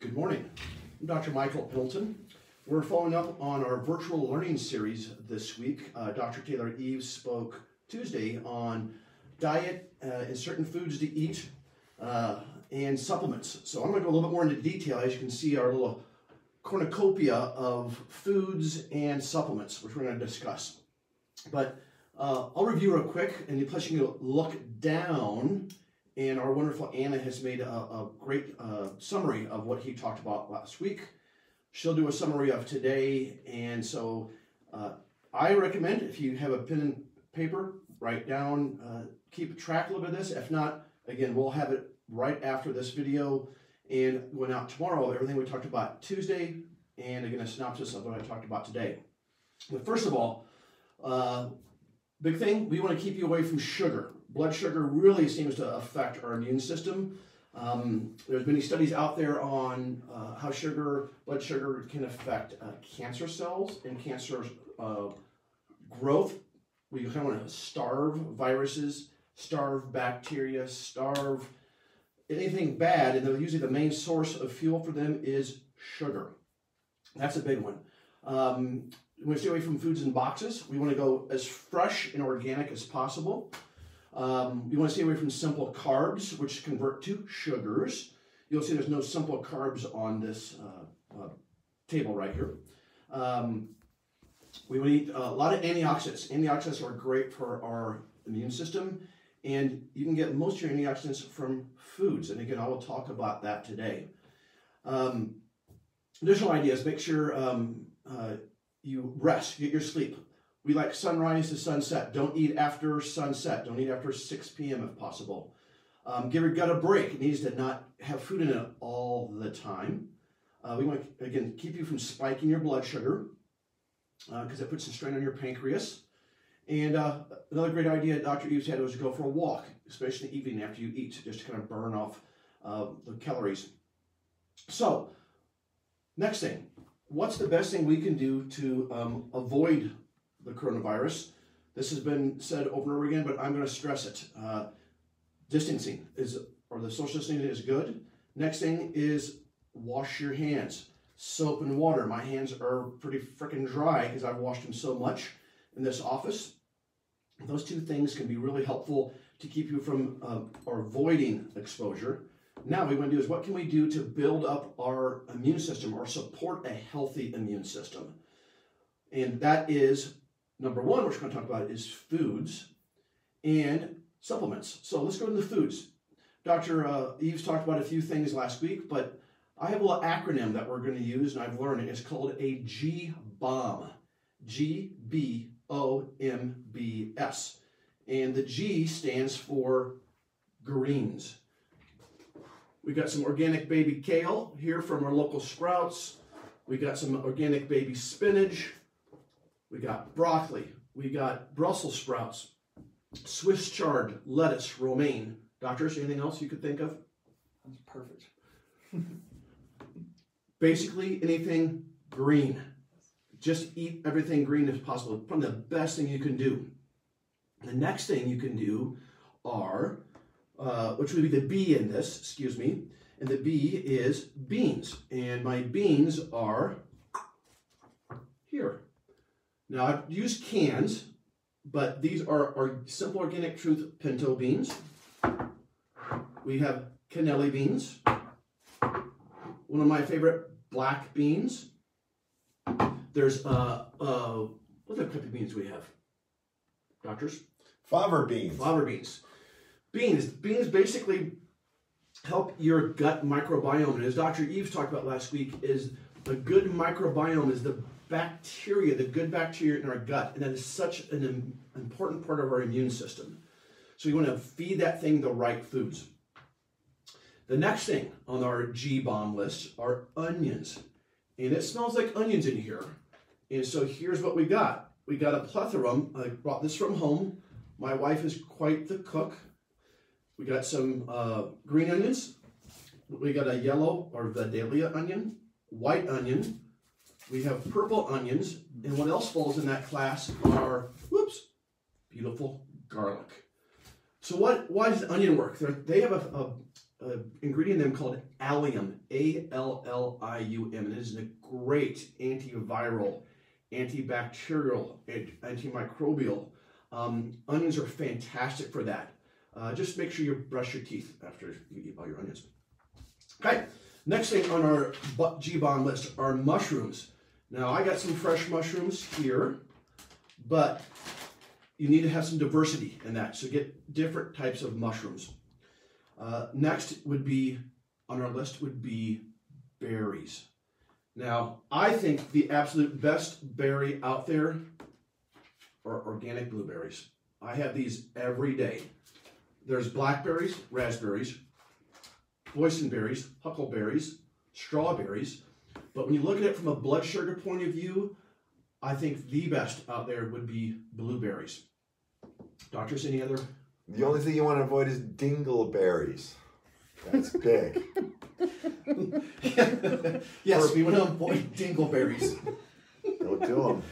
Good morning. I'm Dr. Michael Pendleton. We're following up on our virtual learning series this week. Dr. Taylor Eves spoke Tuesday on diet and certain foods to eat and supplements. So I'm going to go a little bit more into detail. As you can see, our little cornucopia of foods and supplements, which we're going to discuss. But I'll review real quick, and plus you can look down, and our wonderful Anna has made a great summary of what he talked about last week. She'll do a summary of today, and so I recommend, if you have a pen and paper, write down, keep track a little bit of this. If not, again, we'll have it right after this video and going out tomorrow, everything we talked about Tuesday, and again, a synopsis of what I talked about today. But first of all, big thing, we want to keep you away from sugar. Blood sugar really seems to affect our immune system. There's many studies out there on how blood sugar can affect cancer cells and cancer growth. We kind of want to starve viruses, starve bacteria, starve anything bad, and usually the main source of fuel for them is sugar. That's a big one. We want to stay away from foods in boxes. We want to go as fresh and organic as possible. You want to stay away from simple carbs, which convert to sugars. You'll see there's no simple carbs on this table right here. We want to eat a lot of antioxidants. Antioxidants are great for our immune system, and you can get most of your antioxidants from foods. And again, I will talk about that today. Additional ideas, make sure you rest, get your sleep. We like sunrise to sunset. Don't eat after sunset. Don't eat after 6 p.m. if possible. Give your gut a break. It needs to not have food in it all the time. We want to, again, keep you from spiking your blood sugar because it puts a strain on your pancreas. And another great idea Dr. Eves had was to go for a walk, especially in the evening after you eat, just to kind of burn off the calories. So, next thing, what's the best thing we can do to avoid the coronavirus? This has been said over and over again, but I'm going to stress it. Distancing or the social distancing is good. Next thing is wash your hands. Soap and water. My hands are pretty freaking dry because I've washed them so much in this office. Those two things can be really helpful to keep you from or avoiding exposure. Now what we want to do is, what can we do to build up our immune system or support a healthy immune system? And that is, number one, what we're going to talk about is foods and supplements. So let's go to the foods. Dr. Eves talked about a few things last week, but I have a little acronym that we're going to use, and I've learned it. It's called a G-BOMB. G-B-O-M-B-S. And the G stands for greens. We got some organic baby kale here from our local Sprouts. We got some organic baby spinach. We got broccoli. We got Brussels sprouts, Swiss chard, lettuce, romaine. Doctors, anything else you could think of? That's perfect. Basically anything green. Just eat everything green as possible. Probably the best thing you can do. The next thing you can do are, which would be the B in this, excuse me, and the B is beans. And my beans are here. Now I've used cans, but these are our Simple Organic Truth pinto beans. We have cannelli beans. One of my favorite, black beans. There's, what other type of beans do we have? Doctors? FABBIR beans. FABBIR beans. Beans basically help your gut microbiome. And as Dr. Eves talked about last week, is a good microbiome is the bacteria, the good bacteria in our gut. And that is such an important part of our immune system. So you want to feed that thing the right foods. The next thing on our G-BOMB list are onions. And it smells like onions in here. And so here's what we got. We got a plethora. I brought this from home. My wife is quite the cook. We got some green onions. We got a yellow or Vidalia onion, white onion. We have purple onions. And what else falls in that class are, whoops, beautiful garlic. So why does onion work? They have ingredient in them called allium, A-L-L-I-U-M, and it is a great antiviral, antibacterial, antimicrobial. Onions are fantastic for that. Just make sure you brush your teeth after you eat all your onions. Okay, next thing on our G-Bomb list are mushrooms. Now, I got some fresh mushrooms here, but you need to have some diversity in that, so get different types of mushrooms. Next would be, on our list, would be berries. Now, I think the absolute best berry out there are organic blueberries. I have these every day. There's blackberries, raspberries, boysenberries, huckleberries, strawberries. But when you look at it from a blood sugar point of view, I think the best out there would be blueberries. Doctors, any other? The only thing you want to avoid is dingleberries. That's big. Yes, we want to avoid dingleberries. Don't do them.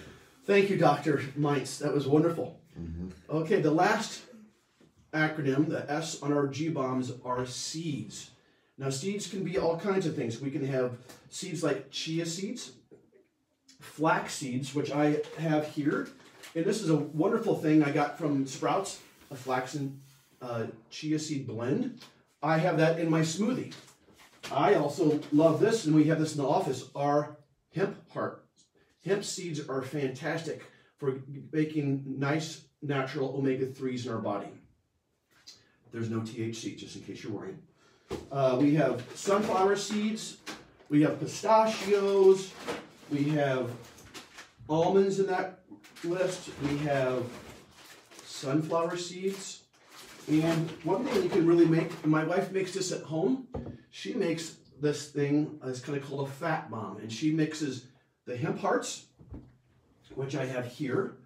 Thank you, Dr. Meintz. That was wonderful. Okay, the last acronym, the S on our G-bombs, are seeds. Now, seeds can be all kinds of things. We can have seeds like chia seeds, flax seeds, which I have here. And this is a wonderful thing I got from Sprouts, a flax and chia seed blend. I have that in my smoothie. I also love this, and we have this in the office, our hemp heart. Hemp seeds are fantastic for making nice, natural omega-3s in our body. There's no THC, just in case you're worrying. We have sunflower seeds, we have pistachios, we have almonds in that list, we have sunflower seeds, and one thing you can really make, and my wife makes this at home, she makes this thing, it's kind of called a fat bomb, and she mixes the hemp hearts, which I have here,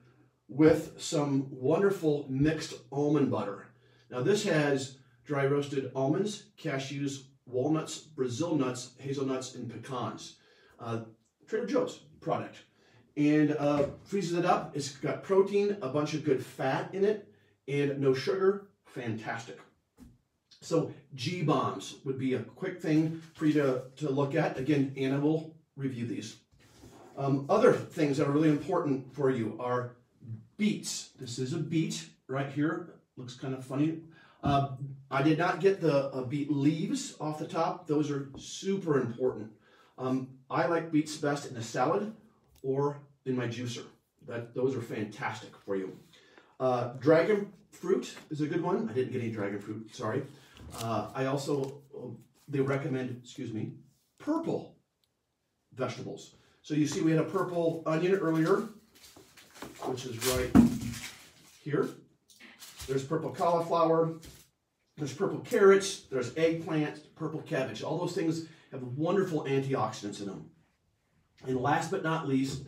with some wonderful mixed almond butter. Now this has dry roasted almonds, cashews, walnuts, Brazil nuts, hazelnuts, and pecans. Trader Joe's product. And freezes it up. It's got protein, a bunch of good fat in it, and no sugar. Fantastic. So G-bombs would be a quick thing for you to look at. Again, Anna will review these. Other things that are really important for you are beets. This is a beet right here. Looks kind of funny. I did not get the beet leaves off the top. Those are super important. I like beets best in a salad or in my juicer. Those are fantastic for you. Dragon fruit is a good one. I didn't get any dragon fruit, sorry. I also, they recommend, purple vegetables. So you see we had a purple onion earlier, which is right here. There's purple cauliflower, there's purple carrots, there's eggplant, purple cabbage. All those things have wonderful antioxidants in them. And last but not least,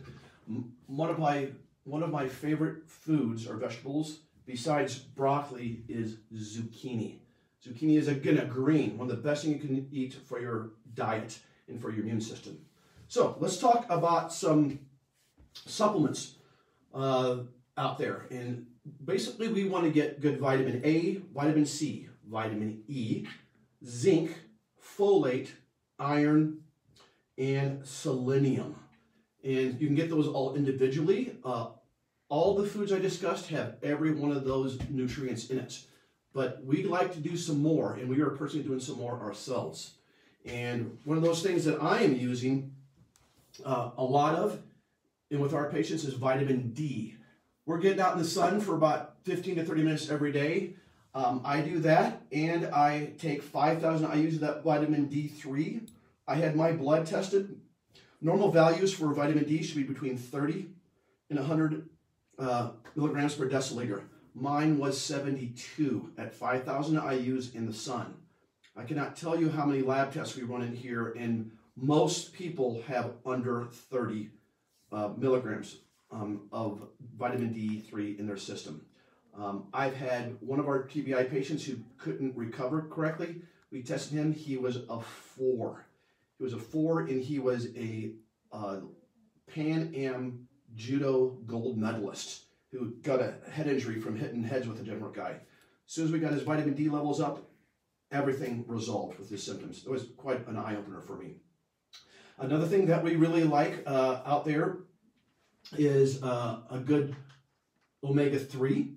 one of my favorite foods or vegetables besides broccoli is zucchini. Zucchini is, again, a green, one of the best things you can eat for your diet and for your immune system. So let's talk about some supplements out there. And basically, we want to get good vitamin A, vitamin C, vitamin E, zinc, folate, iron, and selenium. And you can get those all individually. All the foods I discussed have every one of those nutrients in it. But we'd like to do some more, and we are personally doing some more ourselves. And one of those things that I am using a lot of, and with our patients, is vitamin D. We're getting out in the sun for about 15 to 30 minutes every day. I do that, and I take 5,000 IUs of that vitamin D3. I had my blood tested. Normal values for vitamin D should be between 30 and 100 milligrams per deciliter. Mine was 72 at 5,000 IUs in the sun. I cannot tell you how many lab tests we run in here, and most people have under 30 milligrams of vitamin D3 in their system. I've had one of our TBI patients who couldn't recover correctly. We tested him. He was a 4. He was a 4, and he was a Pan Am judo gold medalist who got a head injury from hitting heads with a different guy. As soon as we got his vitamin D levels up, everything resolved with his symptoms. It was quite an eye-opener for me. Another thing that we really like out there is a good omega-3.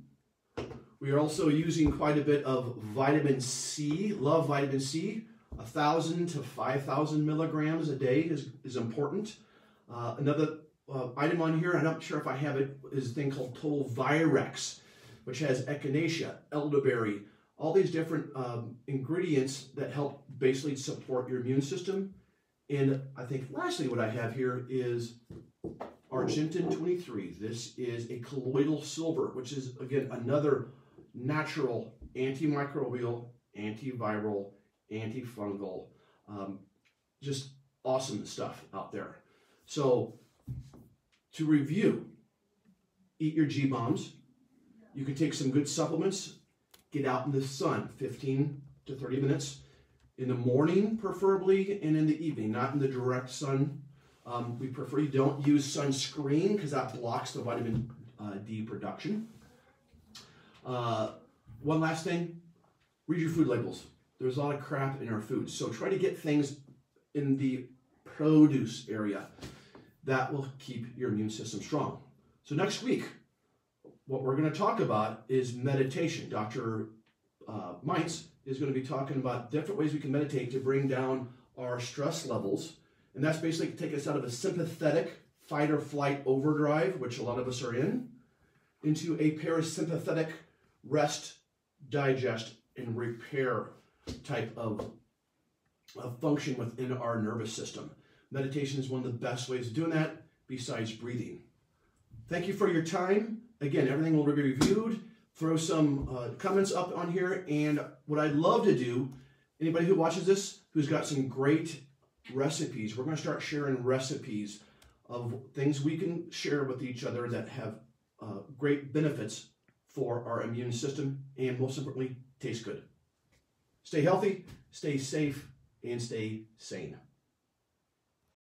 We are also using quite a bit of vitamin C. Love vitamin C. 1,000 to 5,000 milligrams a day is important. Another item on here, I'm not sure if I have it, is a thing called Total Virex, which has echinacea, elderberry, all these different ingredients that help basically support your immune system. And I think lastly what I have here is Argentin 23. This is a colloidal silver, which is, again, another natural antimicrobial, antiviral, antifungal, just awesome stuff out there. So to review, eat your G-bombs. You can take some good supplements, get out in the sun 15 to 30 minutes in the morning preferably, and in the evening, not in the direct sun. We prefer you don't use sunscreen because that blocks the vitamin D production. One last thing, read your food labels. There's a lot of crap in our food, so try to get things in the produce area. That will keep your immune system strong. So next week, what we're going to talk about is meditation. Dr. Meintz is going to be talking about different ways we can meditate to bring down our stress levels. And that's basically take us out of a sympathetic fight or flight overdrive, which a lot of us are in, into a parasympathetic rest, digest, and repair type of function within our nervous system. Meditation is one of the best ways of doing that besides breathing. Thank you for your time. Again, everything will be reviewed. Throw some comments up on here. And what I'd love to do, anybody who watches this who's got some great recipes, we're going to start sharing recipes of things we can share with each other that have great benefits for our immune system and, most importantly, taste good. Stay healthy, stay safe, and stay sane.